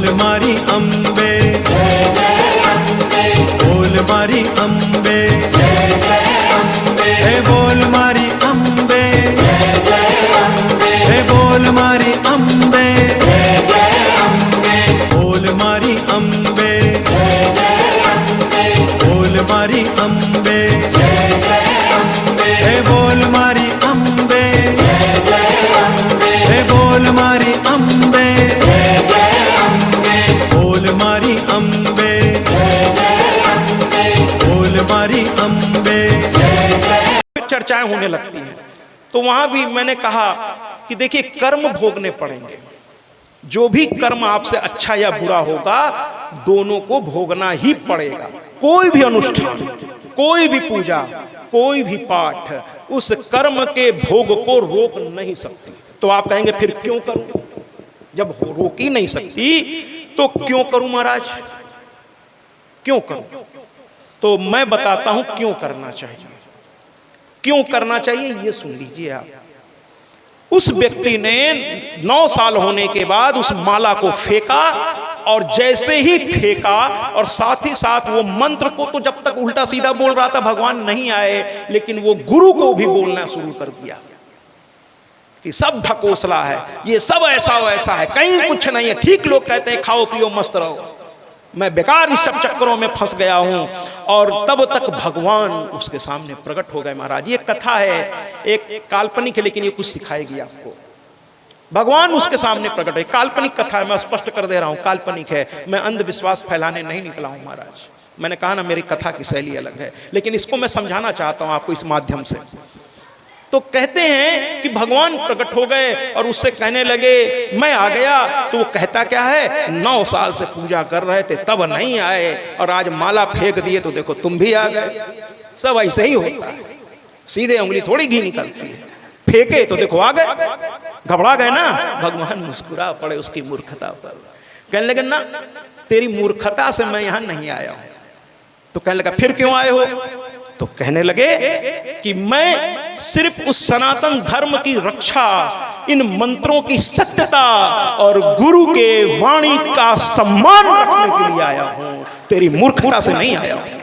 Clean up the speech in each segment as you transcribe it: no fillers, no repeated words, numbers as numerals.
बोल मारी अम्बे, बोल मारी अम्बे, हे बोल मारी अम्बे, हे बोल मारी अम्बे, बोल मारी अम्बे, बोल मारी अम्बे, हे बोल मारी अम्बे, हे बोल मारी अम्बे, बोल मारी अम्बे, बोल मारी अम्बे। चर्चाएं होने लगती हैं। तो वहां भी मैंने कहा कि देखिए, कर्म भोगने पड़ेंगे। जो भी कर्म आपसे अच्छा या बुरा होगा, दोनों को भोगना ही पड़ेगा। कोई भी अनुष्ठान, कोई भी पूजा, कोई भी पाठ उस कर्म के भोग को रोक नहीं सकती। तो आप कहेंगे फिर क्यों करूं? जब रोक ही नहीं सकती तो क्यों करूं महाराज, क्यों करूं? तो मैं बताता हूं क्यों करना चाहिए। क्यों करना चाहिए ये सुन लीजिए आप। उस व्यक्ति ने 9 साल होने के बाद उस माला को फेंका, और जैसे ही फेंका और साथ ही साथ वो मंत्र को तो जब तक उल्टा सीधा बोल रहा था भगवान नहीं आए, लेकिन वो गुरु को भी बोलना शुरू कर दिया कि सब ढकोसला है, ये सब ऐसा वैसा है, कहीं कुछ नहीं है। ठीक लोग कहते हैं खाओ पियो मस्त रहो, मैं बेकार इस सब चक्करों में फंस गया हूं। और तब तक भगवान उसके सामने प्रकट हो गए महाराज। ये कथा है, एक काल्पनिक है, लेकिन ये कुछ सिखाएगी आपको। भगवान उसके सामने प्रकट है। काल्पनिक कथा है, मैं स्पष्ट कर दे रहा हूं, काल्पनिक है। मैं अंधविश्वास फैलाने नहीं निकला हूं महाराज। मैंने कहा ना, मेरी कथा की शैली अलग है, लेकिन इसको मैं समझाना चाहता हूं आपको इस माध्यम से। तो कहते हैं कि भगवान प्रकट हो गए और उससे कहने लगे मैं आ गया। तो वो कहता क्या है, 9 साल से पूजा कर रहे थे तब नहीं आए, और आज माला फेंक दिए तो देखो तुम भी आ गए। सब ऐसे ही होता है, सीधे उंगली थोड़ी घी निकलती है। फेंके तो देखो आ गए, घबरा गए ना। भगवान मुस्कुरा पड़े उसकी मूर्खता पर। कहने लगे ना, तेरी मूर्खता से मैं यहां नहीं आया हूं। तो कहने लगा फिर क्यों आए हो? तो कहने लगे कि मैं सिर्फ उस सनातन धर्म की रक्षा, इन मंत्रों की सत्यता और गुरु के वाणी का सम्मान रखने के लिए आया हूं, तेरी मूर्खता से नहीं आया हूं।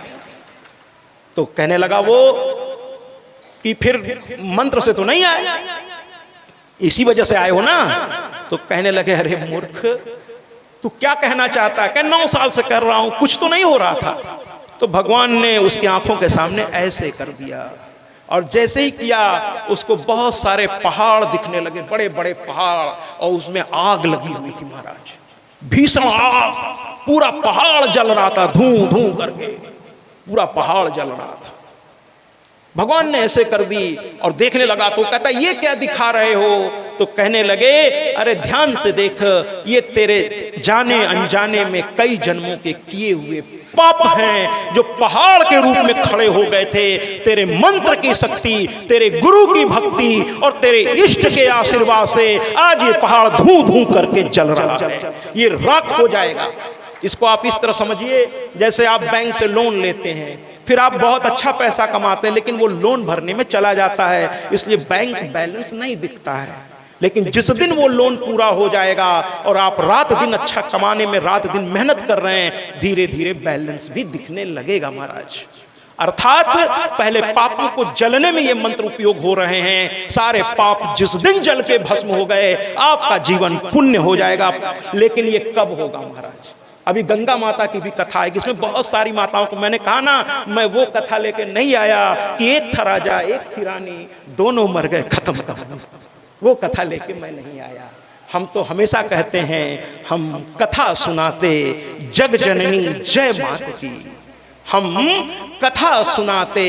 तो कहने लगा वो कि फिर मंत्र से तो नहीं आए, इसी वजह से आए हो ना। तो कहने लगे अरे मूर्ख, तू क्या कहना चाहता है? 9 साल से कर रहा हूं, कुछ तो नहीं हो रहा था। तो भगवान ने उसकी आंखों के सामने ऐसे कर दिया, और जैसे ही किया उसको बहुत सारे पहाड़ दिखने लगे, बड़े बड़े पहाड़, और उसमें आग लगी हुई थी महाराज, भीषण आग। पूरा पहाड़ जल रहा था, धूं धूं करके पूरा पहाड़ जल रहा था। भगवान ने ऐसे कर दी और देखने लगा। तो कहता ये क्या दिखा रहे हो? तो कहने लगे अरे ध्यान से देख, ये तेरे जाने अनजाने में कई जन्मों के किए हुए पाप हैं जो पहाड़ के रूप में खड़े हो गए थे। तेरे मंत्र की शक्ति, तेरे गुरु की भक्ति और तेरे इष्ट के आशीर्वाद से आज ये पहाड़ धूं धूं करके जल रहा है, ये राख हो जाएगा। इसको आप इस तरह समझिए जैसे आप बैंक से लोन लेते हैं, फिर आप बहुत अच्छा पैसा कमाते हैं, लेकिन वो लोन भरने में चला जाता है, इसलिए बैंक बैलेंस नहीं दिखता है। लेकिन जिस दिन वो लोन पूरा हो जाएगा और आप रात दिन अच्छा कमाने में रात दिन मेहनत कर रहे हैं, धीरे धीरे बैलेंस भी दिखने लगेगा महाराज। अर्थात पहले पापों को जलने में ये मंत्र उपयोग हो रहे हैं। सारे पाप जिस दिन जल के भस्म हो गए, आपका जीवन पुण्य हो जाएगा। लेकिन ये कब होगा महाराज? अभी गंगा माता की भी कथा है, जिसमें बहुत सारी माताओं को, मैंने कहा ना मैं वो कथा लेके नहीं आया कि एक था राजा एक थी रानी, दोनों मर गए खत्म कहानी। वो कथा लेके मैं नहीं आया। हम तो हमेशा कहते हैं, हम कथा सुनाते जग जननी जय मात की, हम कथा सुनाते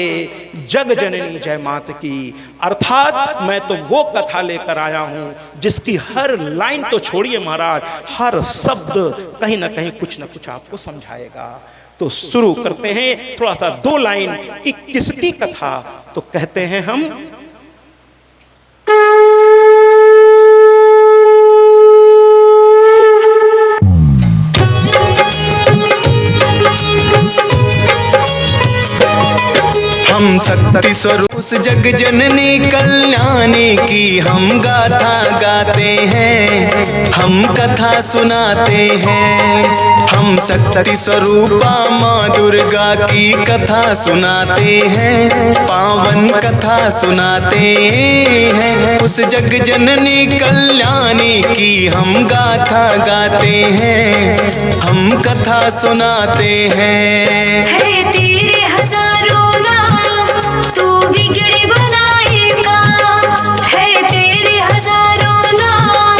जग जननी जय मात की। अर्थात मैं तो वो कथा लेकर आया हूं जिसकी हर लाइन तो छोड़िए महाराज, हर शब्द कहीं ना कहीं कुछ ना कुछ आपको समझाएगा। तो शुरू करते हैं थोड़ा सा 2 लाइन कि किसकी कथा। तो कहते हैं हम, हम शक्ति स्वरूप उस जग जननी कल्याणी की हम गाथा गाते हैं, हम कथा सुनाते हैं। हम शक्ति स्वरूपा माँ दुर्गा की कथा सुनाते हैं, पावन कथा सुनाते हैं। उस जग जननी कल्याणी की हम गाथा गाते हैं, हम कथा सुनाते हैं। है तेरे हजारों नाम तू बिगड़ी बनाएगा, है तेरे हजारों नाम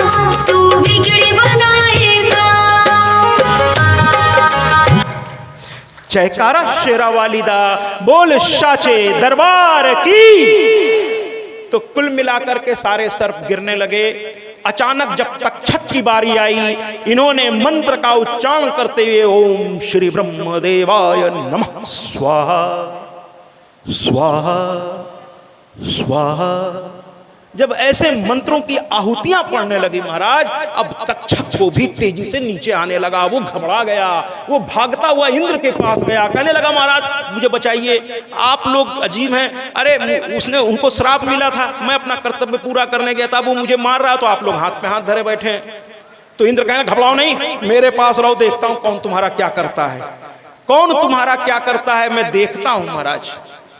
तू बिगड़ी बनाएगा। जयकारा शेरा वालिदा बोल साचे दरबार की। तो कुल मिलाकर के सारे सर्प गिरने लगे। अचानक जब तक छठ की बारी आई, इन्होंने मंत्र का उच्चारण करते हुए ओम श्री ब्रह्मदेवाय नमः स्वाहा स्वाहा स्वाहा, जब ऐसे मंत्रों की आहुतियां पड़ने लगी महाराज, अब तक्षक को भी तेजी से नीचे आने लगा। वो घबरा गया, वो भागता हुआ इंद्र के पास गया, कहने लगा महाराज मुझे बचाइए, आप लोग अजीब हैं। अरे उसने उनको श्राप मिला था, मैं अपना कर्तव्य पूरा करने गया था, वो मुझे मार रहा, तो आप लोग हाथ पे हाथ धरे बैठे हैं। तो इंद्र कहने घबराओ नहीं, मेरे पास रहो, देखता हूं कौन तुम्हारा क्या करता है, कौन तुम्हारा क्या करता है, मैं देखता हूं महाराज,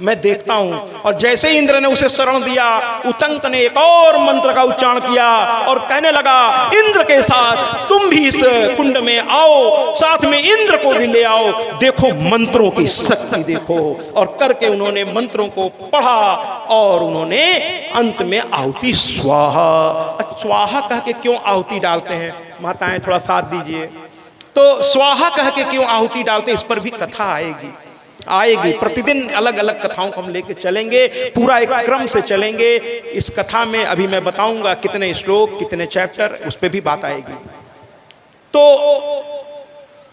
मैं देखता हूं। और जैसे ही इंद्र ने उसे शरण दिया, उतंक ने एक और मंत्र का उच्चारण किया और कहने लगा इंद्र के साथ तुम भी इस कुंड में आओ, साथ में इंद्र को भी ले आओ, देखो मंत्रों की शक्ति देखो। और करके उन्होंने मंत्रों को पढ़ा और उन्होंने अंत में आहुति स्वाहा। स्वाहा कह के क्यों आहुति डालते हैं माताएं, थोड़ा साथ दीजिए। तो स्वाहा कह के क्यों आहुति डालते हैं, इस पर भी कथा आएगी। प्रतिदिन अलग अलग कथाओं को हम लेके चलेंगे, पूरा एक क्रम से चलेंगे। इस कथा में अभी मैं बताऊंगा कितने श्लोक, कितने चैप्टर, उस पर भी बात आएगी। तो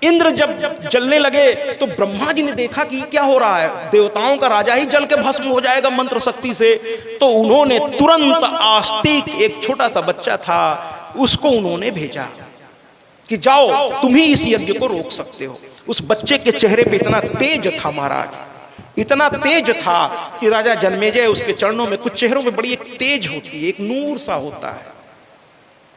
इंद्र जब जलने लगे तो ब्रह्मा जी ने देखा कि क्या हो रहा है, देवताओं का राजा ही जल के भस्म हो जाएगा मंत्र शक्ति से। तो उन्होंने तुरंत आस्तिक, एक छोटा सा बच्चा था, उसको उन्होंने भेजा कि जाओ तुम ही इस यज्ञ को रोक सकते हो। उस बच्चे के चेहरे पे इतना तेज था महाराज, इतना तेज था कि राजा जन्मेजय उसके चरणों में, कुछ चेहरों में बड़ी एक तेज होती है, एक नूर सा होता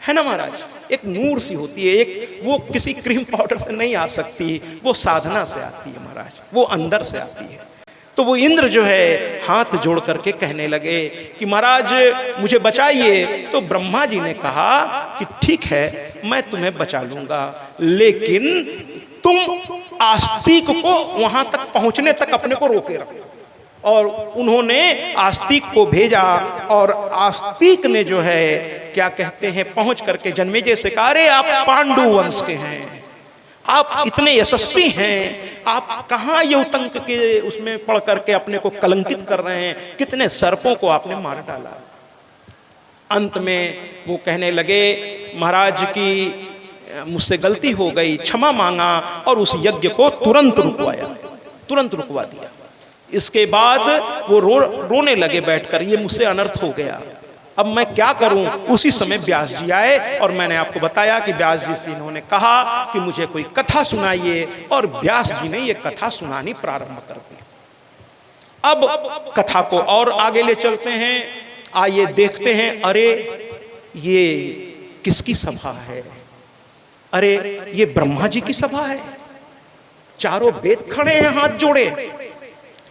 है ना महाराज, एक नूर सी होती है, एक वो किसी क्रीम पाउडर से नहीं आ सकती, वो साधना से आती है महाराज, वो अंदर से आती है। तो वो इंद्र जो है हाथ जोड़ करके कहने लगे कि महाराज मुझे बचाइए। तो ब्रह्मा जी ने कहा कि ठीक है मैं तुम्हें बचा लूंगा, लेकिन तुम आस्तिक को वहां तक पहुंचने तक अपने को रोके रखो। और उन्होंने आस्तिक को भेजा और आस्तिक ने जो है क्या कहते हैं पहुंच करके जन्मेजय से कहा, अरे आप पांडु वंश के हैं, आप इतने यशस्वी हैं, आप कहाँ ये उतंक के उसमें पढ़ करके अपने को कलंकित कर रहे हैं, कितने सर्पों को आपने मार डाला। अंत में वो कहने लगे महाराज की मुझसे गलती हो गई, क्षमा मांगा और उस यज्ञ को तुरंत रुकवा दिया। इसके बाद वो रोने लगे बैठकर, ये मुझसे अनर्थ हो गया, अब मैं क्या करूं। उसी समय व्यास जी आए और मैंने आपको बताया कि व्यास जी से इन्होंने कहा कि मुझे कोई कथा सुनाइए, और व्यास जी ने ये कथा सुनानी प्रारंभ कर दी। अब कथा को और आगे ले चलते हैं, आइए देखते हैं। अरे ये किसकी सभा है, अरे ये ब्रह्मा जी की सभा है, चारों वेद खड़े हैं हाथ जोड़े,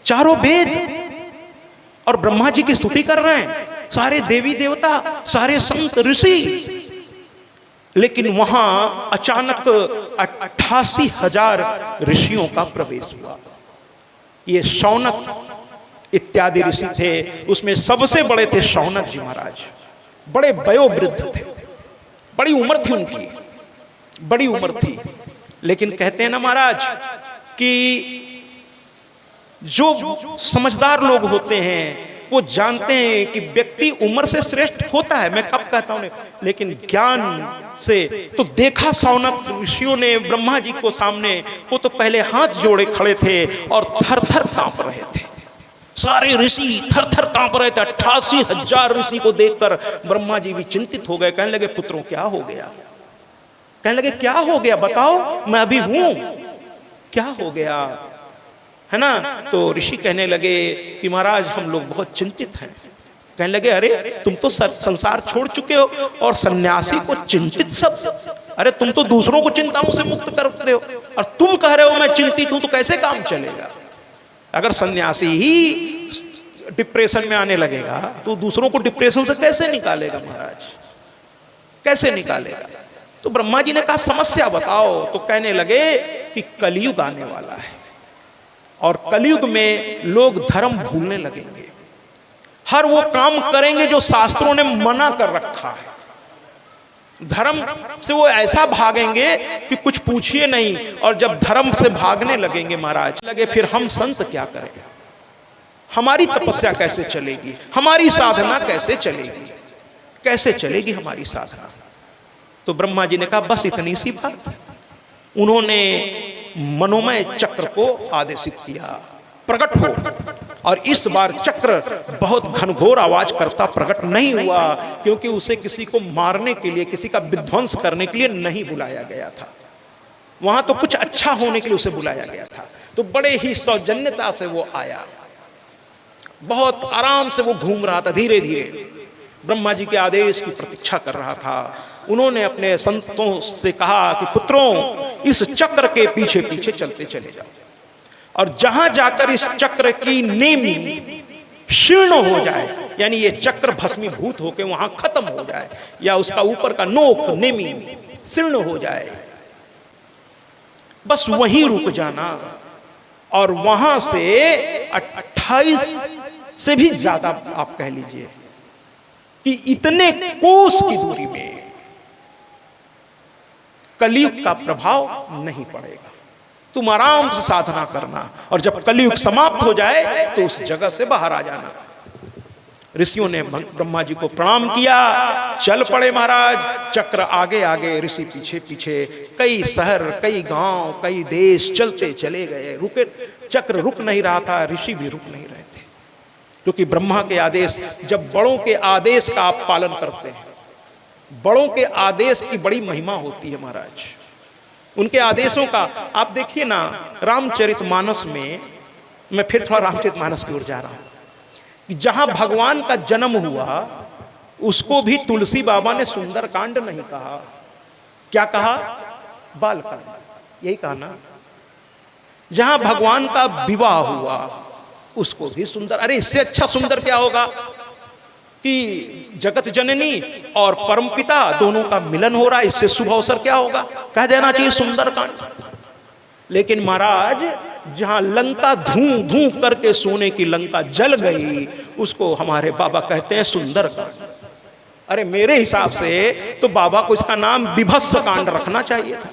चारों वेद, और ब्रह्मा जी की स्तुति कर रहे हैं, सारे देवी देवता, सारे संत ऋषि। लेकिन वहां अचानक 88,000 ऋषियों का प्रवेश हुआ। ये शौनक इत्यादि ऋषि थे, उसमें सबसे बड़े थे शौनक जी महाराज, बड़े वयोवृद्ध थे, बड़ी उम्र थी उनकी, बड़ी उम्र थी। लेकिन कहते हैं ना महाराज कि जो समझदार लोग होते हैं वो जानते हैं कि व्यक्ति उम्र से श्रेष्ठ होता है, मैं कब कहता हूं, लेकिन ज्ञान से। तो देखा शौनक ऋषियों ने ब्रह्मा जी को सामने, वो तो पहले हाथ जोड़े खड़े थे और थर थर कांप रहे थे, सारे ऋषि थर थर कांप रहे थे। 88,000 ऋषि को देखकर ब्रह्मा जी भी चिंतित हो गए, कहने लगे पुत्रों क्या हो गया, कहने लगे क्या हो गया बताओ, मैं अभी हूं, क्या हो गया। है ना। तो ऋषि कहने लगे कि महाराज हम लोग बहुत चिंतित हैं। कहने लगे अरे तुम तो संसार छोड़ चुके हो और सन्यासी को चिंतित सब, अरे तुम तो दूसरों को चिंताओं से मुक्त करते हो और तुम कह रहे हो मैं चिंतित हूं, तो कैसे काम चलेगा। अगर सन्यासी ही डिप्रेशन में आने लगेगा तो दूसरों को डिप्रेशन से कैसे निकालेगा महाराज, कैसे निकालेगा। तो ब्रह्मा जी ने कहा समस्या बताओ। तो कहने लगे कि कलयुग आने वाला है और कलयुग में लोग धर्म भूलने लगेंगे, हर वो काम करेंगे जो शास्त्रों ने मना कर रखा है। धर्म से वो ऐसा भागेंगे कि कुछ पूछिए नहीं। और जब धर्म से भागने लगेंगे महाराज लगे फिर हम संत क्या करेंगे, हमारी तपस्या कैसे चलेगी, हमारी साधना कैसे चलेगी, कैसे चलेगी हमारी साधना। तो ब्रह्मा जी ने कहा बस इतनी सी बात। उन्होंने मनोमय चक्र को आदेशित किया प्रकट हो, और इस बार चक्र बहुत घनघोर आवाज करता प्रकट नहीं हुआ, क्योंकि उसे किसी को मारने के लिए, किसी का विध्वंस करने के लिए नहीं बुलाया गया था। वहां तो कुछ अच्छा होने के लिए उसे बुलाया गया था। तो बड़े ही सौजन्यता से वो आया, बहुत आराम से वो घूम रहा था, धीरे धीरे ब्रह्मा जी के आदेश की प्रतीक्षा कर रहा था। उन्होंने अपने संतों से कहा कि पुत्रों इस चक्र के पीछे पीछे चलते चले जाओ, और जहां जाकर इस चक्र की नेमी शीर्ण हो जाए, यानी ये चक्र भस्मीभूत होकर वहां खत्म हो जाए, या उसका ऊपर का नोक नेमी शीर्ण हो जाए, बस वहीं रुक जाना। और वहां से 28 से भी ज्यादा आप कह लीजिए कि इतने कोस की दूरी में कलयुग का प्रभाव नहीं पड़ेगा। तुम आराम से साधना करना, और जब कलयुग समाप्त हो जाए तो उस जगह से बाहर आ जाना। ऋषियों ने ब्रह्मा जी को प्रणाम किया, चल पड़े महाराज। चक्र आगे आगे, ऋषि पीछे पीछे। कई शहर, कई गांव, कई देश चलते चले गए। रुके, चक्र रुक नहीं रहा था, ऋषि भी रुक नहीं रहे थे, क्योंकि ब्रह्मा के आदेश, जब बड़ों के आदेश का आप पालन करते हैं, बड़ों के आदेश की बड़ी महिमा होती है महाराज। उनके आदेशों का आप देखिए ना, रामचरितमानस में, मैं फिर थोड़ा रामचरितमानस की ओर जा रहा हूं, कि जहां भगवान का जन्म हुआ उसको भी तुलसी बाबा ने सुंदर कांड नहीं कहा। क्या कहा? बाल कांड, यही कहा ना। जहां भगवान का विवाह हुआ उसको भी सुंदर, अरे इससे अच्छा सुंदर क्या होगा कि जगत जननी और परमपिता दोनों का मिलन हो रहा है, इससे शुभ अवसर क्या होगा, कह देना चाहिए सुंदर कांड। लेकिन महाराज जहां लंका धूं धूं करके सोने की लंका जल गई, उसको हमारे बाबा कहते हैं सुंदर कांड। अरे मेरे हिसाब से तो बाबा को इसका नाम विभत्स कांड रखना चाहिए था,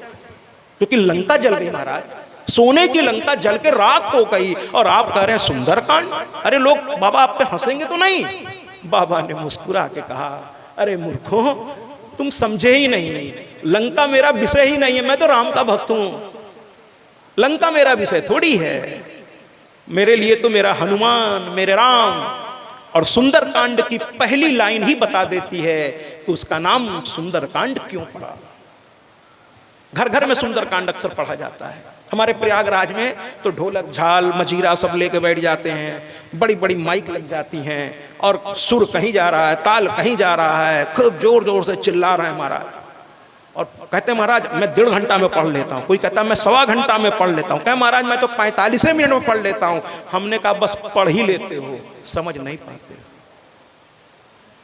क्योंकि लंका जल गई महाराज, सोने की लंका जल के राख हो गई, और आप कह रहे हैं सुंदर कांड। अरे लोग बाबा आप पे हंसेंगे तो नहीं। बाबा ने मुस्कुरा के कहा, अरे मूर्खों तुम समझे ही नहीं, लंका मेरा विषय ही नहीं है, मैं तो राम का भक्त हूं। लंका मेरा विषय थोड़ी है, मेरे लिए तो मेरा हनुमान, मेरे राम। और सुंदर कांड की पहली लाइन ही बता देती है कि उसका नाम सुंदर कांड क्यों पड़ा। घर घर में सुंदर कांड अक्सर पढ़ा जाता है। हमारे प्रयागराज में तो ढोलक, झाल, मजीरा सब लेके बैठ जाते हैं, बड़ी बड़ी माइक लग जाती हैं, और सुर कहीं जा रहा है, ताल कहीं जा रहा है, खूब जोर जोर से चिल्ला रहे हैं महाराज। और कहते हैं महाराज मैं 1.5 घंटा में पढ़ लेता हूँ, कोई कहता है मैं 1.25 घंटा में पढ़ लेता हूँ, कहे महाराज मैं तो 45 मिनट में पढ़ लेता हूँ। हमने कहा बस पढ़ ही लेते हो, समझ नहीं पाते।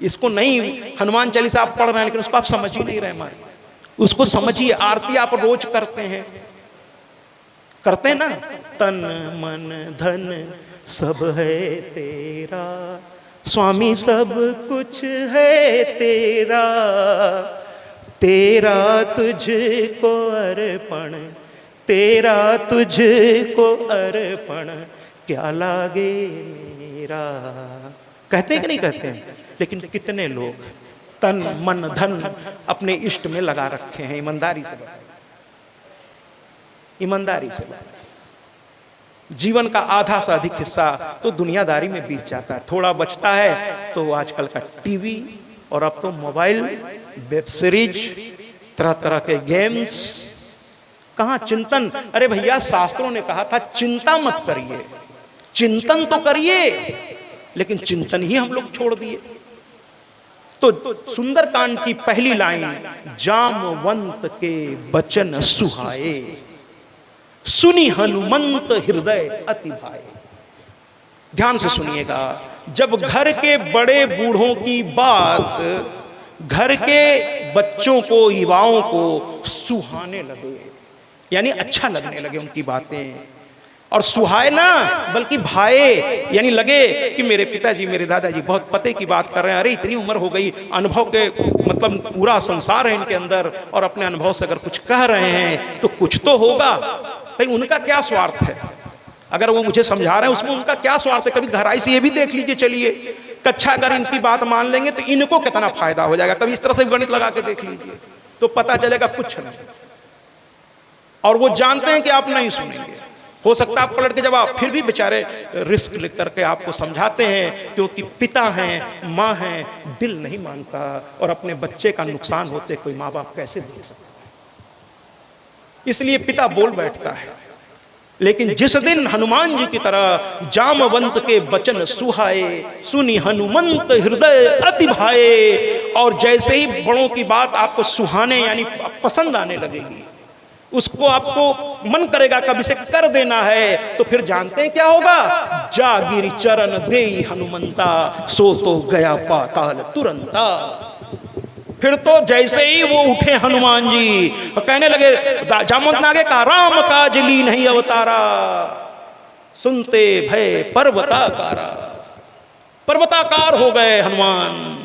इसको नहीं, हनुमान चालीसा आप पढ़ रहे हैं लेकिन उसको आप समझ ही नहीं रहे हमारे, उसको समझिए। आरती आप रोज करते हैं ना, तन मन धन सब है तेरा स्वामी, सब कुछ है तेरा, तेरा तुझको अर्पण, तेरा तुझको अर्पण, क्या लागे मेरा। कहते हैं कि नहीं कहते हैं? लेकिन कितने लोग तन मन धन अपने इष्ट में लगा रखे हैं। ईमानदारी से बताइए, ईमानदारी से बताइए। जीवन का आधा से अधिक हिस्सा तो दुनियादारी में बीत जाता है, थोड़ा बचता है तो आजकल का टीवी, और अब तो मोबाइल, वेब सीरीज, तरह तरह के गेम्स, कहाँ चिंतन? अरे भैया शास्त्रों ने कहा था चिंता मत करिए, चिंतन तो करिए, लेकिन चिंतन ही हम लोग छोड़ दिए। तो सुंदरकांड की पहली लाइन, जामवंत के बचन सुहाए, सुनी हनुमंत हृदय अति भाए। ध्यान से सुनिएगा, जब घर के बड़े बूढ़ों की बात घर के बच्चों को, युवाओं को सुहाने लगे, यानी अच्छा लगने लगे उनकी बातें, और सुहाए ना बल्कि भाए, यानी लगे कि मेरे पिताजी, मेरे दादाजी बहुत पते की बात कर रहे हैं, अरे इतनी उम्र हो गई, अनुभव के मतलब पूरा संसार है इनके अंदर, और अपने अनुभव से अगर कुछ कह रहे हैं तो कुछ तो होगा। भाई उनका क्या स्वार्थ है? अगर वो मुझे समझा रहे हैं उसमें उनका क्या स्वार्थ है? कभी गहराई से ये भी देख लीजिए। चलिए कक्षा अगर इनकी बात मान लेंगे तो इनको कितना फायदा हो जाएगा, कभी इस तरह से गणित लगा के देख लीजिए तो पता चलेगा कुछ नहीं। और वो जानते हैं कि आप नहीं सुनेंगे, हो सकता है आप पलट के जवाब, फिर भी बेचारे रिस्क लेकर करके आपको समझाते हैं, क्योंकि पिता हैं, माँ हैं, दिल नहीं मानता, और अपने बच्चे का नुकसान होते कोई माँ बाप कैसे देख सकता है? इसलिए पिता बोल बैठता है। लेकिन जिस दिन हनुमान जी की तरह जामवंत के बचन सुहाए, सुनी हनुमंत हृदय अति भाए, और जैसे ही बड़ों की बात आपको सुहाने यानी पसंद आने लगेगी, उसको आपको मन करेगा कभी से कर देना है, तो फिर जानते हैं क्या होगा? जागिर चरण देई हनुमंता, सो तो गया पाताल तुरंता। फिर तो जैसे ही वो उठे हनुमान जी, कहने लगे, जामवंत ने आगे कहा, राम काज ली नहीं अवतारा, सुनते भय पर्वताकारा। पर्वताकार हो गए हनुमान,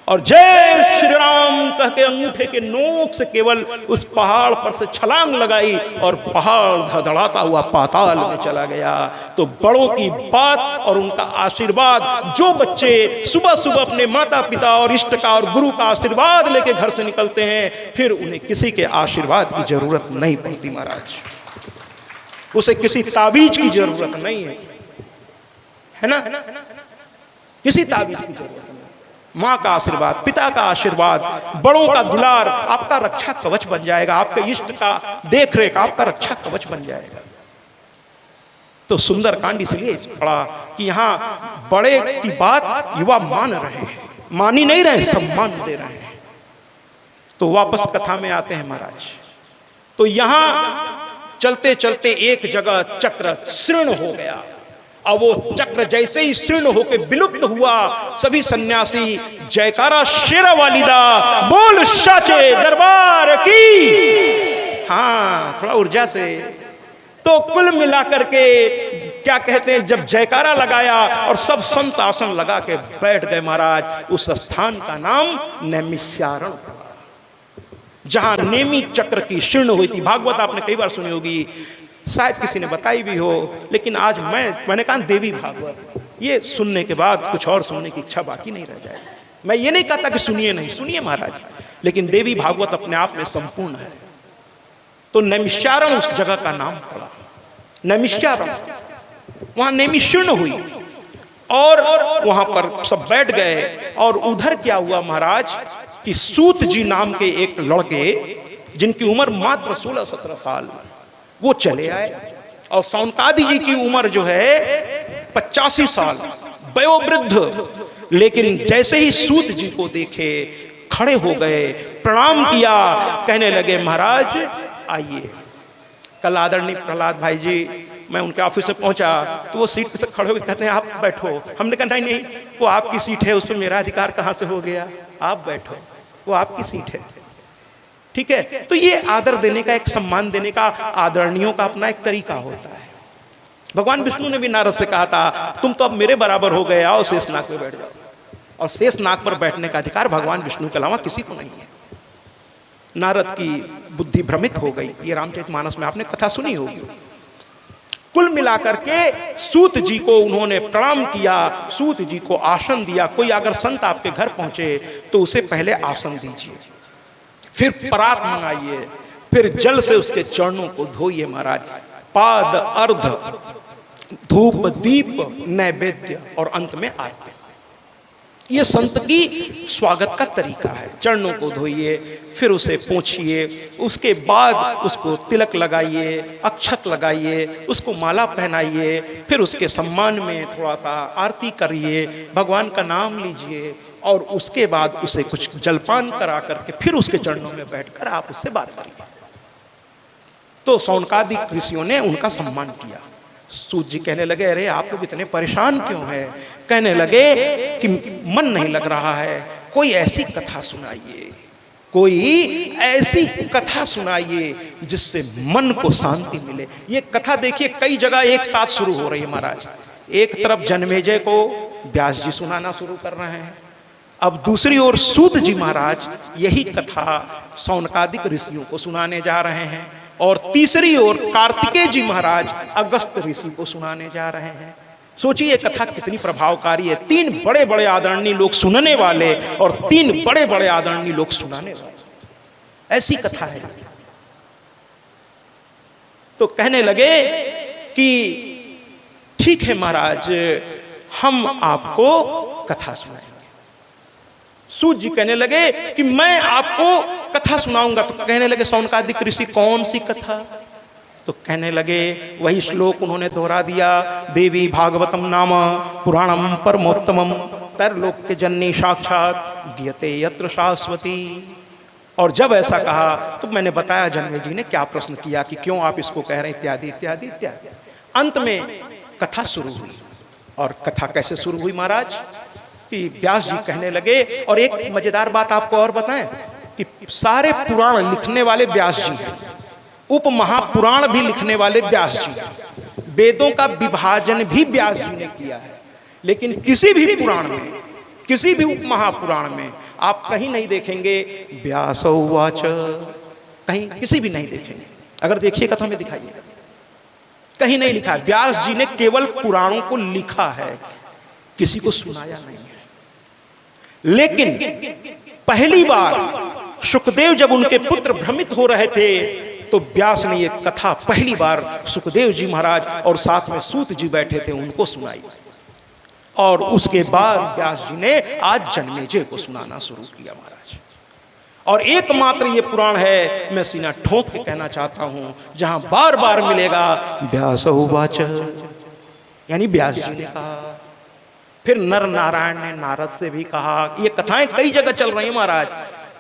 और जय श्री राम कह के अंगूठे के नोक से केवल उस पहाड़ पर से छलांग लगाई, और पहाड़ धड़धड़ाता हुआ पाताल में चला गया। तो बड़ों की बात और उनका आशीर्वाद, जो बच्चे सुबह सुबह अपने माता पिता और इष्ट का और गुरु का आशीर्वाद लेके घर से निकलते हैं, फिर उन्हें किसी के आशीर्वाद की जरूरत नहीं पड़ती महाराज, उसे किसी ताबीज की जरूरत नहीं है ना, किसी ताबीज की जरूरत नहीं। माँ का आशीर्वाद, पिता का आशीर्वाद, बड़ों का दुलार आपका रक्षा कवच बन जाएगा, आपके इष्ट का देख रेख आपका रक्षा कवच बन जाएगा। तो सुंदरकांड इसलिए पढ़ा कि यहाँ बड़े की बात युवा मान रहे हैं, मानी नहीं रहे, सम्मान दे रहे हैं। तो वापस कथा में आते हैं महाराज। तो यहाँ चलते चलते एक जगह चक्र शीर्ण हो गया, और वो चक्र जैसे ही शीर्ण होकर विलुप्त हुआ, सभी सन्यासी जयकारा शेरा वालिदा, बोल साचे दरबार की। हाँ, थोड़ा ऊर्जा से। तो कुल मिलाकर के क्या कहते हैं, जब जयकारा लगाया और सब संत आसन लगा के बैठ गए महाराज, उस स्थान का नाम नैमिषारण्य, जहां नेमी चक्र की शीर्ण हुई थी। भागवत आपने कई बार सुनी होगी, शायद किसी ने बताई भी हो, लेकिन आज मैंने कहा देवी भागवत, ये सुनने के बाद कुछ और सुनने की इच्छा बाकी नहीं रह जाए। मैं ये नहीं कहता कि सुनिए नहीं, सुनिए महाराज, लेकिन देवी भागवत अपने आप में संपूर्ण है। तो नैमिषारण्य उस जगह का नाम पड़ा, नैमिषारण्य, वहां नेमी शीर्ण हुई, और वहां पर सब बैठ गए। और उधर क्या हुआ महाराज कि सूत जी नाम के एक लड़के, जिनकी उम्र मात्र 16-17 साल, वो चले आए, और सौनकादि जी की उम्र जो है 85 साल, वयोवृद्ध, लेकिन जैसे ही सूत जी को देखे खड़े हो गए, प्रणाम किया, कहने लगे महाराज आइए। कल आदरणीय प्रहलाद भाई जी, मैं उनके ऑफिस से पहुंचा तो वो सीट से खड़े होकर कहते हैं आप बैठो। हमने कहा नहीं, वो आपकी सीट है, उस पर मेरा अधिकार कहाँ से हो गया, आप बैठो, वो आपकी सीट है, ठीक है। तो ये आदर देने का, एक सम्मान देने का, आदरणीयों का अपना एक तरीका होता है। भगवान विष्णु ने भी नारद से कहा था, तुम तो अब मेरे बराबर हो गए, आओ शेषनाग पे बैठ जाओ। और शेषनाग पर बैठने का अधिकार भगवान विष्णु के अलावा किसी को नहीं है। नारद की बुद्धि भ्रमित हो गई, ये रामचरितमानस में आपने कथा सुनी होगी। कुल मिलाकर के सूत जी को उन्होंने प्रणाम किया, सूत जी को आसन दिया। कोई अगर संत आपके घर पहुंचे तो उसे पहले आसन दीजिए, फिर परात मंगाइए, फिर जल से उसके चरणों को धोइए महाराज। पाद अर्ध, धूप दीप नैवेद्य, और अंत में आरती। ये संत की स्वागत का तरीका है। चरणों को धोइए, फिर उसे पोंछिए, उसके बाद उसको तिलक लगाइए, अक्षत लगाइए, उसको माला पहनाइए, फिर उसके सम्मान में थोड़ा सा आरती करिए, भगवान का नाम लीजिए और उसके बाद उसे कुछ जलपान करा करके फिर उसके चरणों में बैठकर आप उससे बात करिए। तो शौनकादिक ऋषियों ने उनका सम्मान किया। सूत जी कहने लगे, अरे आप लोग इतने परेशान क्यों हैं? कहने लगे कि मन नहीं लग रहा है, कोई ऐसी कथा सुनाइए, कोई ऐसी कथा सुनाइए जिससे मन को शांति मिले। ये कथा देखिए कई जगह एक साथ शुरू हो रही है महाराज। एक तरफ जन्मेजय को व्यास जी सुनाना शुरू कर रहे हैं, अब दूसरी ओर सूत जी महाराज यही कथा शौनकादिक ऋषियों को सुनाने जा रहे हैं, और तीसरी ओर कार्तिकेय जी महाराज अगस्त ऋषि को सुनाने जा रहे हैं। सोचिए कथा कितनी प्रभावकारी है। 3 बड़े बड़े आदरणीय लोग सुनने वाले और 3 बड़े बड़े आदरणीय लोग सुनाने वाले, ऐसी कथा है। तो कहने लगे कि ठीक है महाराज, हम आपको कथा सुनाएंगे। सूत जी कहने लगे कि मैं आपको कथा सुनाऊंगा। तो कहने लगे शौनकादिक ऋषि कौन सी कथा? तो कहने लगे वही श्लोक उन्होंने दोहरा दिया, देवी भागवतम नाम पुराणम परमोत्तमम तरलोक्य जननी साक्षात गीयते यत्र शाश्वती। और जब ऐसा कहा तो मैंने बताया जन्मे जी ने क्या प्रश्न किया कि क्यों आप इसको कह रहे हैं, इत्यादि इत्यादि इत्यादि। अंत में कथा शुरू हुई। और कथा कैसे शुरू हुई महाराज कि व्यास जी कहने लगे, और एक मजेदार बात आपको और बताएं कि सारे पुराण लिखने वाले व्यास जी हैं, उप महापुराण भी लिखने वाले व्यास जी हैं, वेदों का विभाजन भी व्यास जी ने किया है। लेकिन किसी भी पुराण में, किसी भी उप महापुराण में आप कहीं नहीं देखेंगे व्यास उवाच, कहीं किसी भी नहीं देखेंगे। अगर देखिएगा तो हमें दिखाइएगा, कहीं नहीं लिखा। व्यास जी ने केवल पुराणों को लिखा है, किसी को सुनाया नहीं है। लेकिन पहली बार सुखदेव जब उनके पुत्र भ्रमित हो रहे थे तो व्यास ने ये कथा पहली बार सुखदेव जी महाराज और साथ में सूत जी बैठे थे उनको सुनाई। और उसके बाद व्यास जी ने आज जन्मेजय को सुनाना शुरू किया महाराज। और एकमात्र ये पुराण है, मैं सीना ठोक के कहना चाहता हूं, जहां बार बार मिलेगा व्यास उवाच, यानी व्यास जी ने कहा। फिर नर नारायण ने नारद से भी कहा। ये कथाएं कई जगह चल रही हैं महाराज।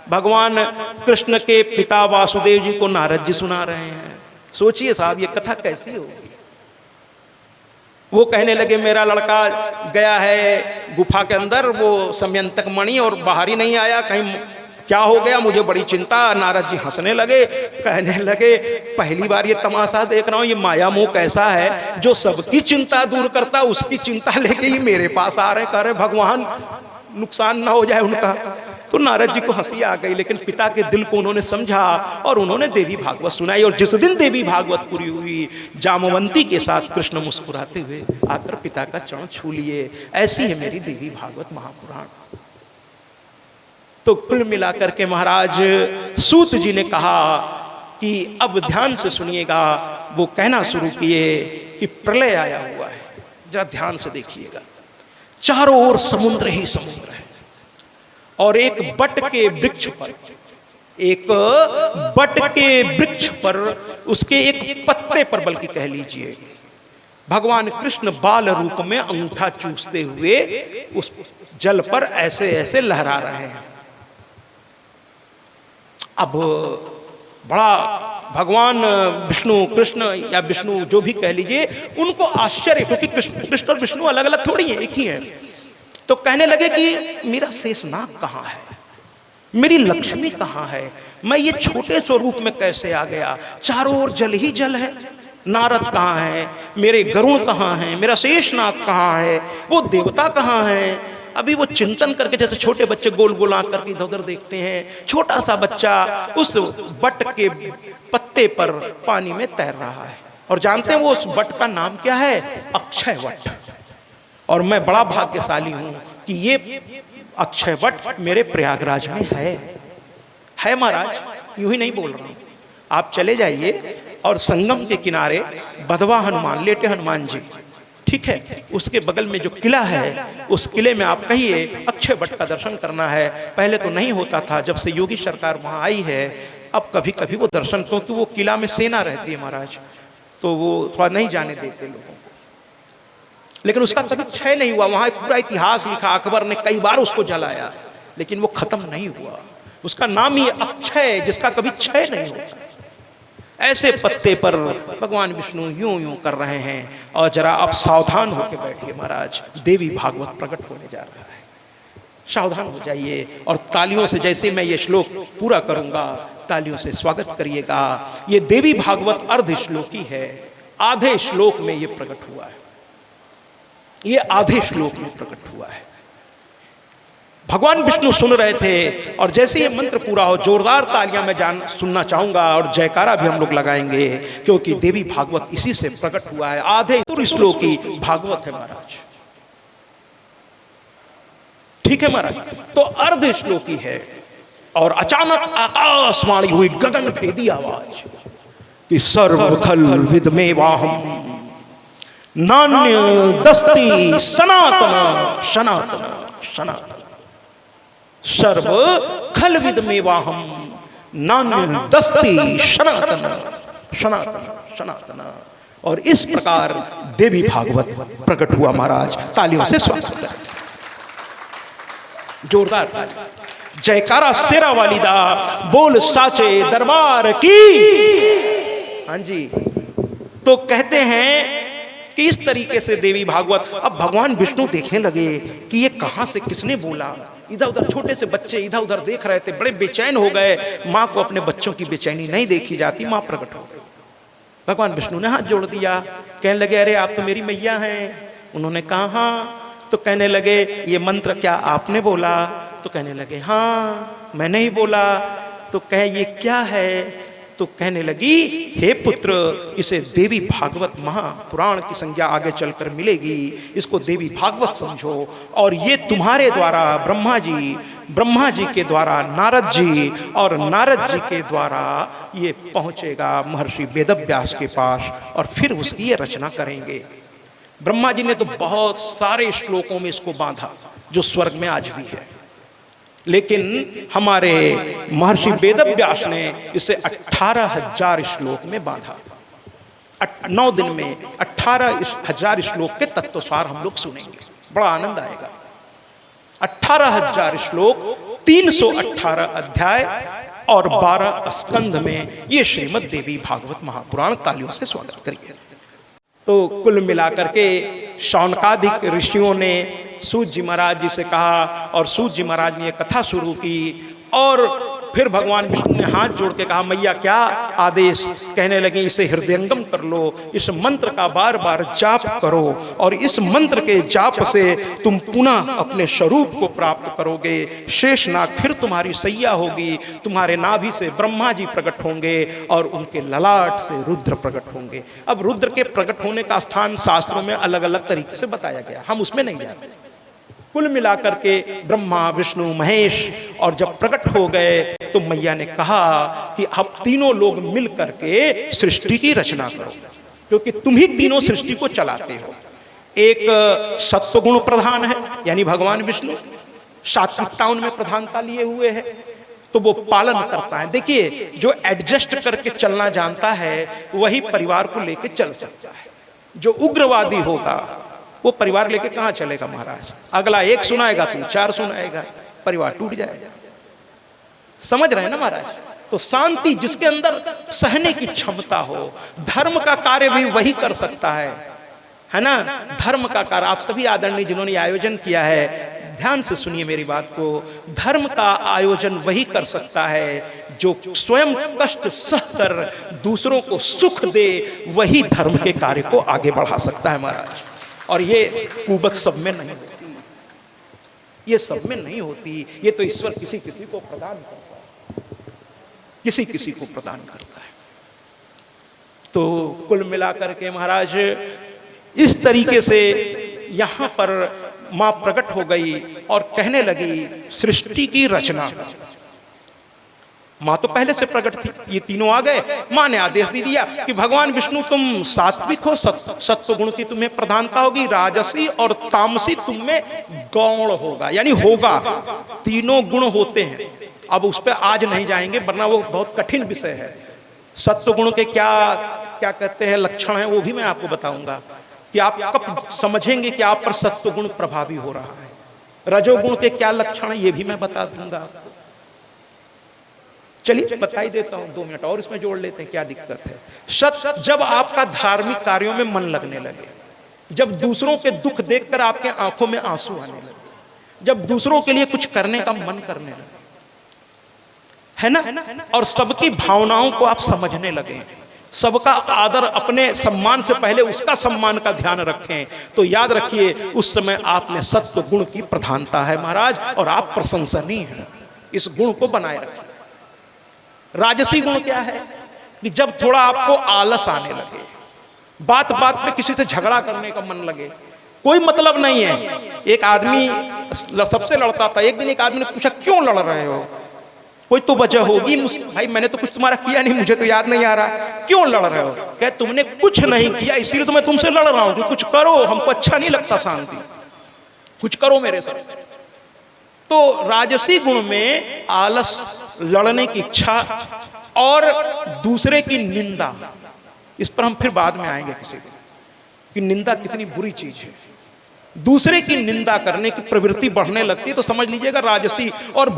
भगवान कृष्ण के पिता वासुदेव जी को नारद जी सुना रहे हैं। सोचिए साहब ये कथा कैसी होगी। वो कहने लगे मेरा लड़का गया है गुफा के अंदर, वो समयंतक मणि, और बाहर ही नहीं आया, कहीं क्या हो गया, मुझे बड़ी चिंता। नारद जी हंसने लगे, कहने लगे पहली बार ये तमाशा देख रहा हूं, ये माया मोह कैसा है, जो सबकी चिंता दूर करता उसकी चिंता लेके ही मेरे पास आ रहे, कह रहे भगवान नुकसान ना हो जाए उनका। तो नारद जी को हंसी आ गई, लेकिन पिता के दिल को उन्होंने समझा और उन्होंने देवी भागवत सुनाई। और जिस दिन देवी भागवत पूरी हुई, जामवंती के साथ कृष्ण मुस्कुराते हुए आकर पिता का चरण छू लिए। ऐसी है मेरी देवी भागवत महापुराण। तो कुल मिलाकर के महाराज सूत जी ने कहा कि अब ध्यान से सुनिएगा। वो कहना शुरू किए कि प्रलय आया हुआ है, जरा ध्यान से देखिएगा। चारों ओर समुद्र ही समुद्र है, और एक बट के वृक्ष पर, एक बट के वृक्ष पर, उसके एक पत्ते पर बल्कि कह लीजिए, भगवान कृष्ण बाल रूप में अंगूठा चूसते हुए उस जल पर ऐसे ऐसे लहरा रहे हैं। अब बड़ा भगवान विष्णु, कृष्ण या विष्णु जो भी कह लीजिए, उनको आश्चर्य, क्योंकि कृष्ण और विष्णु अलग अलग थोड़ी है, एक ही है। तो कहने लगे कि मेरा शेषनाग कहाँ है, मेरी लक्ष्मी कहाँ है, मैं ये छोटे स्वरूप में कैसे आ गया, चारों ओर जल ही जल है। नारद कहाँ है, मेरे गरुण कहाँ हैं, मेरा शेषनाग कहाँ है, वो देवता कहाँ है। अभी वो चिंतन करके, जैसे छोटे बच्चे गोल गोल आकर के इधर उधर देखते हैं, छोटा सा बच्चा उस बट के पत्ते पर पानी में तैर रहा है। और जानते हैं वो उस बट का नाम क्या है? अक्षय वट। और मैं बड़ा भाग्यशाली हूं कि ये अक्षय वट मेरे प्रयागराज में है महाराज। यूं ही नहीं बोल रहा हूं, आप चले जाइए और संगम के किनारे बधवा हनुमान, लेटे हनुमान जी, ठीक है, उसके बगल में जो किला है, उस किले में आप कहिए अक्षय वट का दर्शन करना है। पहले तो नहीं होता था, जब से योगी सरकार वहाँ आई है अब कभी कभी वो दर्शन, क्योंकि वो किला में सेना रहती है महाराज, तो वो थोड़ा नहीं जाने देते लोगों को, लेकिन उसका कभी क्षय नहीं हुआ। वहाँ पूरा इतिहास लिखा, अकबर ने कई बार उसको जलाया, लेकिन वो खत्म नहीं हुआ। उसका नाम ही अक्षय, जिसका कभी क्षय नहीं होता। ऐसे पत्ते पर भगवान विष्णु यूं यूं कर रहे हैं, और जरा आप सावधान होकर बैठिए महाराज, देवी भागवत प्रकट होने जा रहा है। सावधान हो जाइए, और तालियों से जैसे मैं ये श्लोक पूरा करूंगा, तालियों से स्वागत करिएगा। ये देवी भागवत अर्ध श्लोकी है, आधे श्लोक में ये प्रकट हुआ है, ये आधे श्लोक में प्रकट हुआ है। भगवान विष्णु सुन रहे थे, और जैसे ये मंत्र पूरा हो, जोरदार तालियां मैं सुनना चाहूंगा, और जयकारा भी हम लोग लगाएंगे, क्योंकि देवी भागवत इसी से प्रकट हुआ है। आधे श्लोकी भागवत है महाराज, ठीक है महाराज। तो अर्ध श्लोकी है, और अचानक आकाशवाणी हुई, गगन भेदी आवाज कि सर्व खल विदमेवाहम नान्य दस्ति सनातन सनातन सनातन। सर्व खल विदमेवाहम नान्य दस्ति सनातन सनातन सनातन। और इस प्रकार देवी भागवत प्रकट हुआ महाराज। तालियों से स्वागत करें, जोरदार ताली, जयकारा शेरा वालिदा, बोल साचे दरबार की। हाँ जी, तो कहते हैं कि इस तरीके से देवी भागवत। अब भगवान विष्णु देखने लगे कि ये कहां से किसने बोला। इधर उधर छोटे से बच्चे इधर उधर देख रहे थे, बड़े बेचैन हो गए। माँ को अपने बच्चों की बेचैनी नहीं देखी जाती, माँ प्रकट हो गई। भगवान विष्णु ने हाथ जोड़ दिया, कहने लगे अरे आप तो मेरी मैया हैं। उन्होंने कहा हाँ। तो कहने लगे ये मंत्र क्या आपने बोला? तो कहने लगे हाँ मैंने ही बोला। तो कहे ये क्या है? तो कहने लगी हे पुत्र, इसे देवी भागवत महापुराण की संज्ञा आगे चलकर मिलेगी, इसको देवी भागवत समझो। और ये तुम्हारे द्वारा ब्रह्मा जी के द्वारा नारद जी, और नारद जी के द्वारा ये पहुंचेगा महर्षि वेदव्यास के पास, और फिर उसकी ये रचना करेंगे। ब्रह्मा जी ने तो बहुत सारे श्लोकों में इसको बांधा, जो स्वर्ग में आज भी है, लेकिन हमारे महर्षि वेदव्यास ने इसे 18,000 श्लोक में बांधा। 9 दिन में 18,000 श्लोक के तत्वसार हम लोग सुनेंगे, बड़ा आनंद आएगा। 18,000 श्लोक, 318 अध्याय और 12 स्कंध में ये श्रीमद् देवी भागवत महापुराण। तालियों से स्वागत करिए। तो कुल मिलाकर के शौनकादिक ऋषियों ने सूत जी महाराज जी से कहा, और सूत जी महाराज ने कथा शुरू की। और फिर भगवान विष्णु ने हाथ जोड़ के कहा मैया क्या आदेश? कहने लगे इसे हृदयंगम कर लो, इस मंत्र का बार बार जाप करो, और इस मंत्र के जाप से तुम पुनः अपने स्वरूप को प्राप्त करोगे। शेषनाग फिर तुम्हारी सैया होगी, तुम्हारे नाभि से ब्रह्मा जी प्रकट होंगे, और उनके ललाट से रुद्र प्रकट होंगे। अब रुद्र के प्रकट होने का स्थान शास्त्रों में अलग अलग तरीके से बताया गया, हम उसमें नहीं जाते। कुल मिलाकर के ब्रह्मा विष्णु महेश और जब प्रकट हो गए तो मैया ने कहा कि आप तीनों लोग मिल करके सृष्टि की रचना करो, क्योंकि तुम ही तीनों सृष्टि को चलाते हो। एक सत्वगुण प्रधान है, यानी भगवान विष्णु सात्विकता उनमें प्रधानता लिए हुए है, तो वो पालन करता है। देखिए जो एडजस्ट करके चलना जानता है वही परिवार को लेके चल सकता है। जो उग्रवादी होगा वो परिवार लेके कहाँ चलेगा महाराज? अगला एक सुनाएगा तो 4 सुनाएगा, परिवार टूट जाएगा। समझ रहे हैं ना महाराज? तो शांति, जिसके अंदर सहने की क्षमता हो, धर्म का कार्य भी वही कर सकता है ना? धर्म का कार्य आप सभी आदरणीय जिन्होंने आयोजन किया है, ध्यान से सुनिए मेरी बात को। धर्म का आयोजन वही कर सकता है जो स्वयं कष्ट सहकर दूसरों को सुख दे, वही धर्म के कार्य को आगे बढ़ा सकता है महाराज। और ये कुबत सब में नहीं होती, ये सब में नहीं होती। ये तो ईश्वर किसी किसी को प्रदान करता है, किसी किसी को प्रदान करता है। तो कुल मिलाकर के महाराज इस तरीके से यहाँ पर माँ प्रकट हो गई और कहने लगी सृष्टि की रचना। माँ तो पहले से प्रकट थी, ये तीनों आ गए। माँ ने आदेश दे दिया कि भगवान विष्णु तुम सात्विक हो, सत्व गुण की तुम्हें प्रधानता होगी, राजसी और तामसी तुम में गौण होगा, यानी होगा। तीनों गुण होते हैं, अब उस पर आज नहीं जाएंगे वरना वो बहुत कठिन विषय है। सत्व गुण के क्या क्या कहते हैं लक्षण है वो भी मैं आपको बताऊंगा कि आप कब समझेंगे कि आप पर सत्व गुण प्रभावी हो रहा है। रजोगुण के क्या लक्षण है ये भी मैं बता दूंगा आपको। चलिए बता ही देता हूं, 2 मिनट और इसमें जोड़ लेते हैं, क्या दिक्कत है। जब आपका धार्मिक कार्यों में मन लगने लगे, जब दूसरों के दुख देखकर आपके आंखों में आंसू आने लगे, जब दूसरों के लिए कुछ करने का मन करने लगे, है ना, और सबकी भावनाओं को आप समझने लगे, सबका आदर, अपने सम्मान से पहले उसका सम्मान का ध्यान रखें, तो याद रखिए उस समय आप में सत्व गुण की प्रधानता है महाराज, और आप प्रशंसनीय हैं। इस गुण को बनाए रखें। राजसी गुण क्या है कि जब थोड़ा आपको आलस आने लगे, बात बात पे किसी से झगड़ा करने का मन लगे, कोई मतलब नहीं है। एक आदमी सबसे लड़ता था, एक दिन एक आदमी ने पूछा क्यों लड़ रहे हो, कोई तो वजह होगी। भाई मैंने तो कुछ तुम्हारा किया नहीं, मुझे तो याद नहीं आ रहा, क्यों लड़ रहे हो? क्या तुमने कुछ नहीं किया इसीलिए तो मैं तुमसे लड़ रहा हूं, कुछ करो, हमको अच्छा नहीं लगता शांति, कुछ करो मेरे साथ। तो राजसी गुण में आलस, लड़ने की इच्छा और दूसरे की निंदा, इस पर हम फिर बाद में आएंगे किसी दिन कि निंदा कितनी बुरी चीज है। दूसरे की निंदा करने की प्रवृत्ति बढ़ने लगती है तो समझ लीजिएगा राजसी। और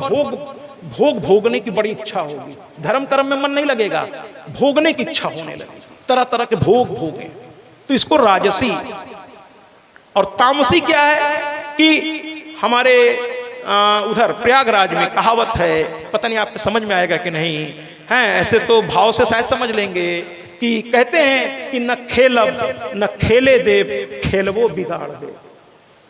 भोगने की बड़ी इच्छा होगी, धर्म कर्म में मन नहीं लगेगा, भोगने की इच्छा होने लगेगी, तरह तरह के भोगे, तो इसको राजसी। और तामसी क्या है कि हमारे उधर प्रयागराज में कहावत है, पता नहीं आपको समझ में आएगा कि नहीं है, ऐसे तो भाव से शायद समझ लेंगे कि कहते हैं कि न खेलब न खेले देव, खेलवो बिगाड़ दे,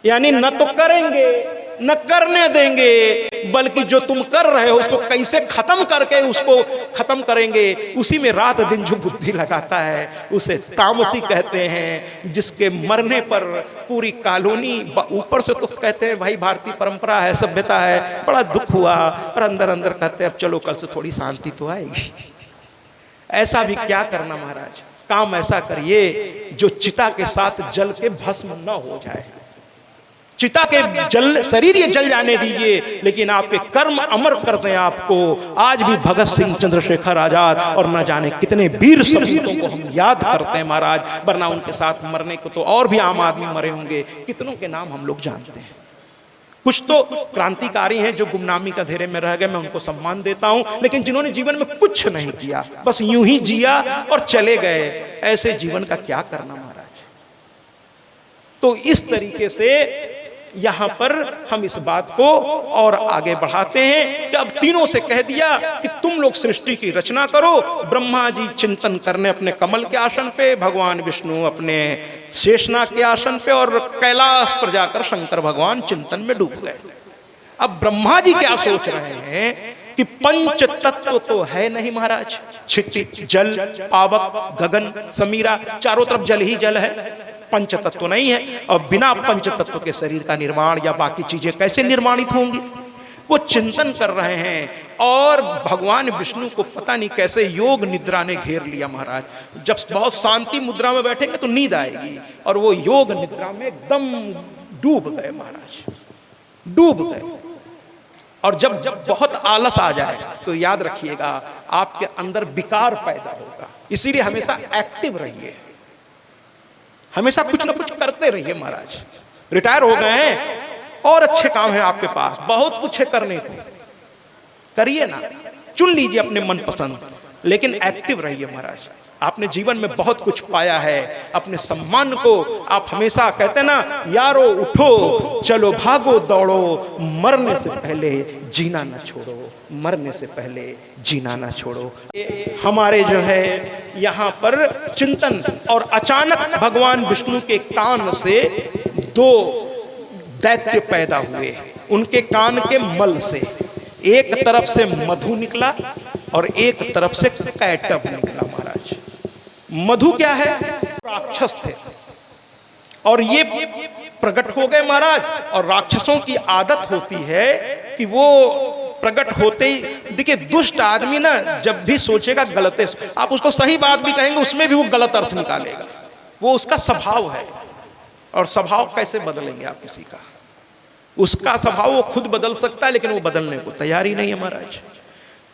यानी न तो करेंगे न करने देंगे, बल्कि जो तुम कर रहे हो उसको कैसे खत्म करके उसको खत्म करेंगे, उसी में रात दिन जो बुद्धि लगाता है उसे तामसी कहते हैं। जिसके मरने पर पूरी कॉलोनी, ऊपर से तो कहते हैं भाई भारतीय परंपरा है, सभ्यता है, बड़ा दुख हुआ, और अंदर अंदर कहते हैं अब चलो कल से थोड़ी शांति तो आएगी। ऐसा भी क्या करना महाराज, काम ऐसा करिए जो चिता के साथ जल के भस्म न हो जाए। चिता के जल, शरीर ये जल जाने दीजिए, लेकिन आपके कर्म अमर कर दें आपको। आज भी भगत सिंह, चंद्रशेखर आजाद और न जाने कितने वीर सपूतों को हम याद करते हैं महाराज, वरना उनके साथ मरने को तो और भी आम आदमी मरे होंगे, कितनों के नाम हम लोग जानते हैं। कुछ तो क्रांतिकारी हैं जो गुमनामी का घेरे में रह गए, मैं उनको सम्मान देता हूं, लेकिन जिन्होंने जीवन में कुछ नहीं किया, बस यूं ही जिया और चले गए, ऐसे जीवन का क्या करना महाराज। तो इस तरीके से यहां पर हम इस बात को और आगे बढ़ाते हैं कि अब तीनों से कह दिया कि तुम लोग सृष्टि की रचना करो। ब्रह्मा जी चिंतन करने अपने कमल के आसन पे, भगवान विष्णु अपने शेषनाग के आसन पे, और कैलाश पर जाकर शंकर भगवान चिंतन में डूब गए। अब ब्रह्मा जी क्या सोच रहे हैं कि पंच तत्व तो है नहीं महाराज, क्षितिज जल, पावक, गगन, समीरा, चारों तरफ जल ही जल है, पंच तत्व नहीं है, और बिना पंच तत्व के शरीर का निर्माण या बाकी चीजें कैसे निर्माणित होंगी। वो चिंतन कर रहे हैं, और भगवान विष्णु को पता नहीं कैसे योग निद्रा ने घेर लिया महाराज। जब बहुत शांति मुद्रा में बैठेंगे तो नींद आएगी, और वो योग निद्रा में एकदम डूब गए महाराज, डूब गए। और जब बहुत आलस आ जाए तो याद रखिएगा आपके अंदर विकार पैदा होगा। इसीलिए हमेशा एक्टिव रहिए, हमेशा कुछ ना कुछ करते रहिए महाराज। रिटायर हो गए हैं और अच्छे काम है आपके पास, बहुत कुछ है करने को, करिए ना, चुन लीजिए अपने मनपसंद, लेकिन एक्टिव रहिए महाराज। आपने जीवन में बहुत कुछ पाया है, अपने सम्मान को आप हमेशा कहते हैं ना, यारो उठो चलो भागो दौड़ो, मरने से पहले जीना ना छोड़ो, मरने से पहले जीना ना छोड़ो। हमारे जो है यहाँ पर चिंतन, और अचानक भगवान विष्णु के कान से 2 दैत्य पैदा हुए, उनके कान के मल से एक तरफ से मधु निकला और एक तरफ से कैटब निकला महाराज। मधु क्या है? राक्षस थे, और ये प्रकट हो गए महाराज। और राक्षसों की आदत होती है कि वो प्रकट होते ही देखिए दुष्ट आदमी ना जब भी सोचेगा गलत, आप उसको सही बात भी कहेंगे उसमें भी वो गलत अर्थ निकालेगा, वो उसका स्वभाव है। और स्वभाव कैसे बदलेंगे आप किसी का? उसका स्वभाव वो खुद बदल सकता है लेकिन वो बदलने को तैयार ही नहीं है महाराज।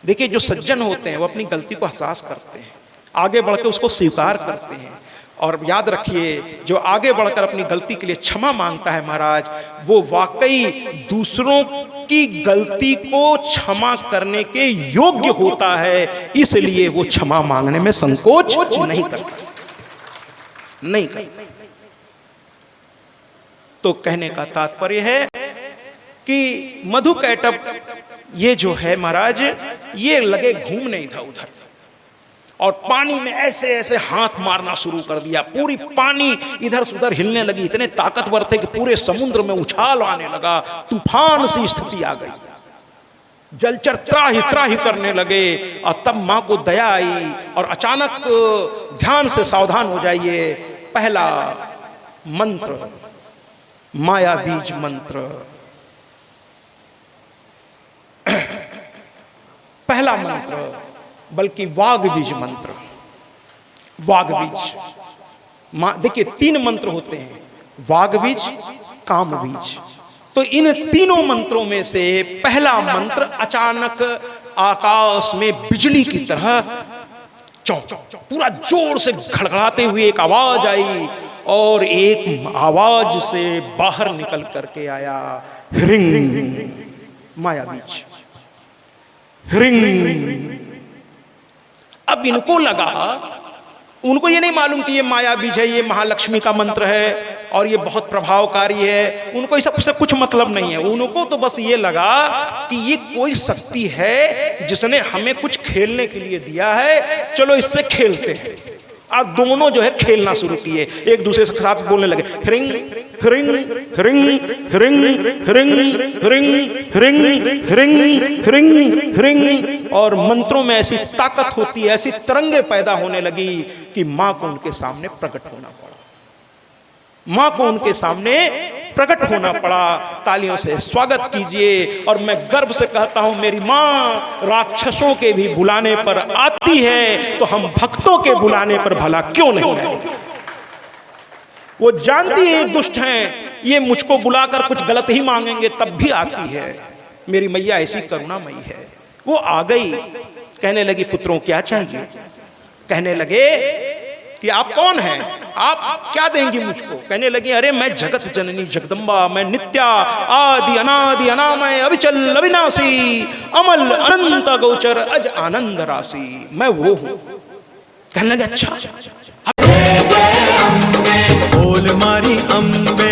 देखिए जो सज्जन होते हैं वो अपनी गलती को एहसास करते हैं, आगे बढ़ के उसको स्वीकार करते हैं। और याद रखिए जो आगे बढ़कर अपनी गलती के लिए क्षमा मांगता है महाराज, वो वाकई दूसरों की गलती को क्षमा करने के योग्य होता है, इसलिए वो क्षमा मांगने में संकोच नहीं करता। तो कहने का तात्पर्य है कि मधुकैटभ ये जो है महाराज, ये लगे घूमने इधर उधर और पानी में ऐसे ऐसे हाथ मारना शुरू कर दिया, पूरी पानी इधर से उधर हिलने लगी, इतने ताकतवर थे कि पूरे समुद्र में उछाल आने लगा, तूफान सी स्थिति आ गई, जलचर त्राही त्राही करने लगे। और तब मां को दया आई और अचानक, ध्यान से सावधान हो जाइए, पहला मंत्र माया बीज मंत्र, पहला मंत्र बल्कि वाग बीज मंत्र, वाग बीज। देखिए 3 मंत्र होते हैं, वाग बीज, काम बीज। तो इन तीनों मंत्रों में से पहला मंत्र अचानक आकाश में बिजली की तरह पूरा जोर से घड़घड़ाते हुए एक आवाज आई और एक आवाज से बाहर निकल करके आया हिरिंग, माया बीज, हिरिंग। अब इनको लगा, उनको ये नहीं मालूम कि ये माया बीज है, ये महालक्ष्मी का मंत्र है और ये बहुत प्रभावकारी है, उनको इस सबसे कुछ मतलब नहीं है। उनको तो बस ये लगा कि ये कोई शक्ति है जिसने हमें कुछ खेलने के लिए दिया है, चलो इससे खेलते हैं। और दोनों जो है खेलना शुरू किए, एक दूसरे से साथ बोलने लगे hearing hearing hearing hearing hearing hearing hearing hearing hearing hearing. और मंत्रों में ऐसी ताकत होती है, ऐसी तरंगे पैदा होने लगी कि मां को उनके सामने प्रकट होना पड़ा, मां को उनके सामने प्रकट होना पड़ा। तालियों से स्वागत कीजिए। और मैं गर्व से कहता हूं मेरी मां राक्षसों के भी बुलाने पर आती है, तो हम भक्तों के बुलाने पर भला क्यों नहीं आए? वो जानती है दुष्ट हैं, ये मुझको बुलाकर कुछ गलत ही मांगेंगे, तब भी आती है। मेरी मैया ऐसी करुणामयी है। वो आ गई, कहने लगी पुत्रों क्या चाहिए? कहने लगे कि आप कौन हैं, आप क्या देंगी मुझको? कहने लगी अरे मैं जगत जननी जगदम्बा, मैं नित्या आदि अनादि अनामय अविचल अविनाशी अमल अनंत गोचर अज आनंद राशि, मैं वो हूं। कहने लगे अच्छा, बोल मारी अम्बे,